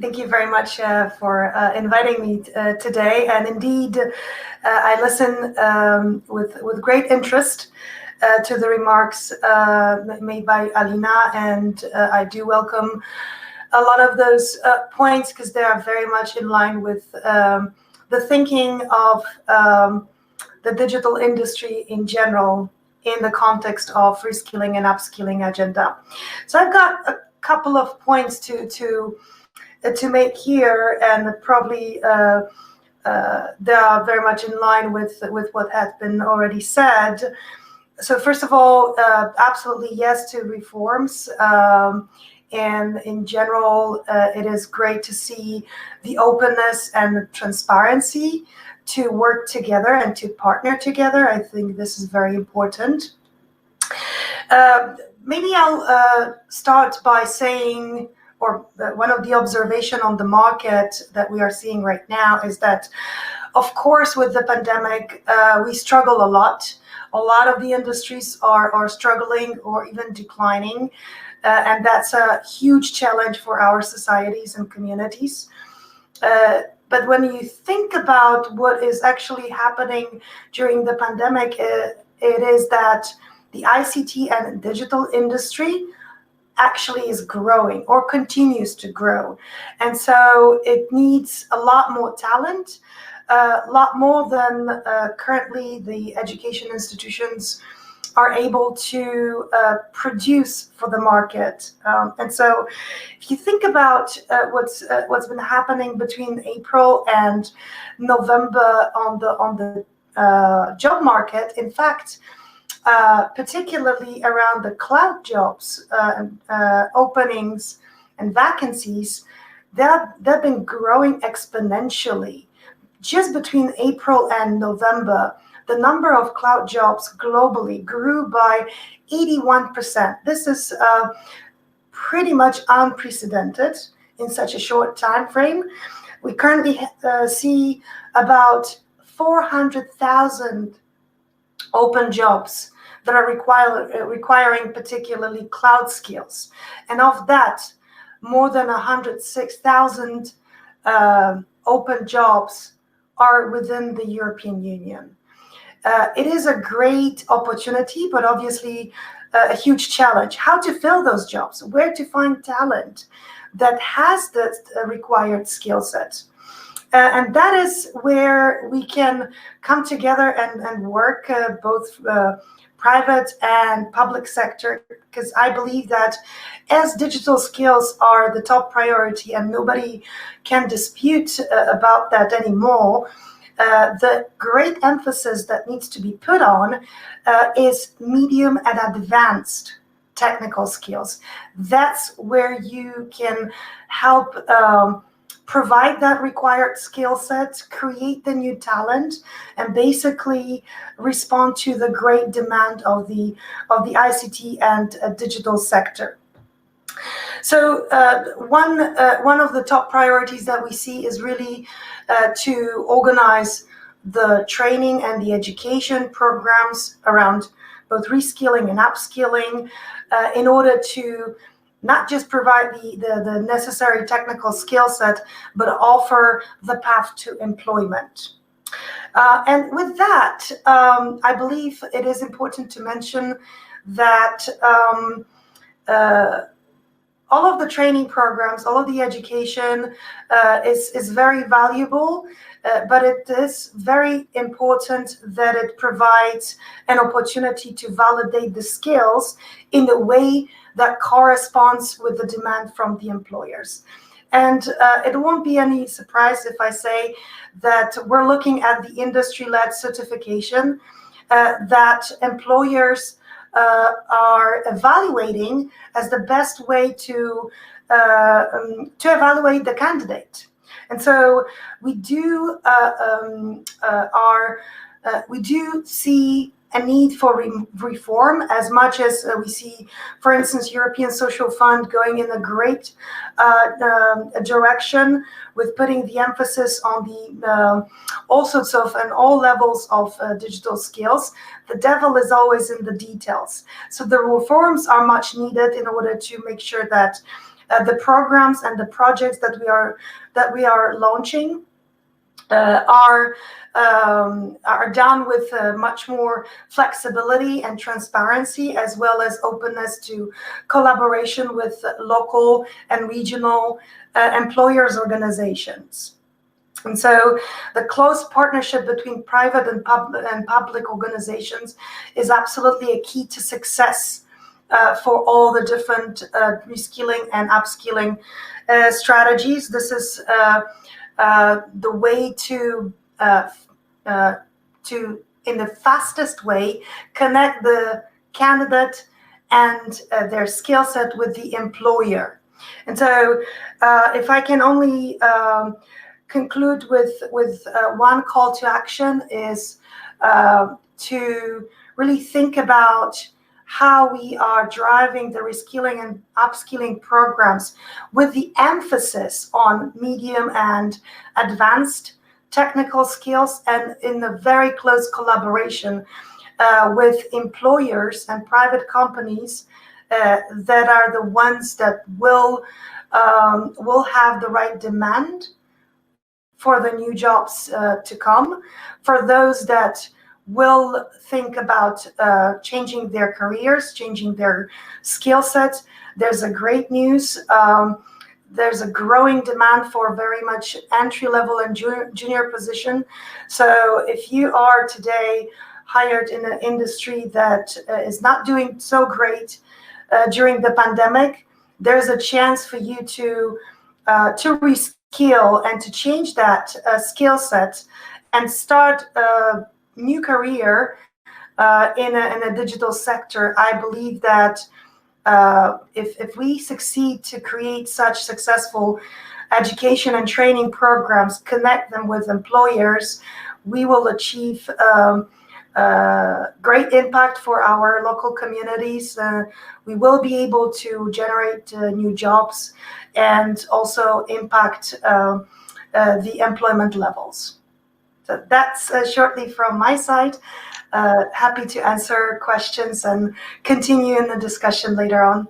Thank you very much for inviting me today. And indeed, I listen with great interest to the remarks made by Alina, and I do welcome a lot of those points because they are very much in line with the thinking of the digital industry in general in the context of reskilling and upskilling agenda. So I've got a couple of points to make here, and probably they are very much in line with what has been already said. So first of all, absolutely yes to reforms. And in general, it is great to see the openness and the transparency to work together and to partner together. I think this is very important. Maybe I'll start by saying, or one of the observation on the market that we are seeing right now is that, of course, with the pandemic, we struggle a lot. A lot of the industries are struggling or even declining, and that's a huge challenge for our societies and communities. But when you think about what is actually happening during the pandemic, it is that the ICT and digital industry actually is growing or continues to grow. And so it needs a lot more talent, a lot more than currently the education institutions are able to produce for the market. And so if you think about what's been happening between April and November on the job market, in fact, particularly around the cloud jobs openings and vacancies, they've been growing exponentially. Just between April and November, the number of cloud jobs globally grew by 81%. This is pretty much unprecedented in such a short time frame. We currently see about 400,000 open jobs that are requiring particularly cloud skills. And of that, more than 106,000 open jobs are within the European Union. It is a great opportunity, but obviously a huge challenge. How to fill those jobs, where to find talent that has the required skill set. And that is where we can come together and work both private and public sector, because I believe that as digital skills are the top priority and nobody can dispute about that anymore, the great emphasis that needs to be put on is medium and advanced technical skills. That's where you can help provide that required skill set, create the new talent, and basically respond to the great demand of the ICT and digital sector. So one of the top priorities that we see is really to organize the training and the education programs around both reskilling and upskilling in order to not just provide the necessary technical skill set, but offer the path to employment. And with that, I believe it is important to mention that all of the training programs, all of the education is very valuable, but it is very important that it provides an opportunity to validate the skills in a way that corresponds with the demand from the employers. And it won't be any surprise if I say that we're looking at the industry-led certification that employers are evaluating as the best way to evaluate the candidate. And so we do see a need for reform as much as we see, for instance, European Social Fund going in a great direction with putting the emphasis on the all sorts of and all levels of digital skills. The devil is always in the details. So the reforms are much needed in order to make sure that The programs and the projects that we are launching are done with much more flexibility and transparency, as well as openness to collaboration with local and regional employers organizations. And so the close partnership between private and public organizations is absolutely a key to success for all the different reskilling and upskilling strategies. This is the way to in the fastest way, connect the candidate and their skill set with the employer. And so if I can only conclude with one call to action, is to really think about how we are driving the reskilling and upskilling programs with the emphasis on medium and advanced technical skills, and in a very close collaboration with employers and private companies that are the ones that will have the right demand for the new jobs to come, for those that will think about changing their careers, changing their skill sets. There's a great news. There's a growing demand for very much entry-level and junior position. So if you are today hired in an industry that is not doing so great during the pandemic, there's a chance for you to reskill and to change that skill set and start a new career in a digital sector. I believe that if we succeed to create such successful education and training programs, connect them with employers, we will achieve great impact for our local communities. We will be able to generate new jobs and also impact the employment levels. So that's shortly from my side. Happy to answer questions and continue in the discussion later on.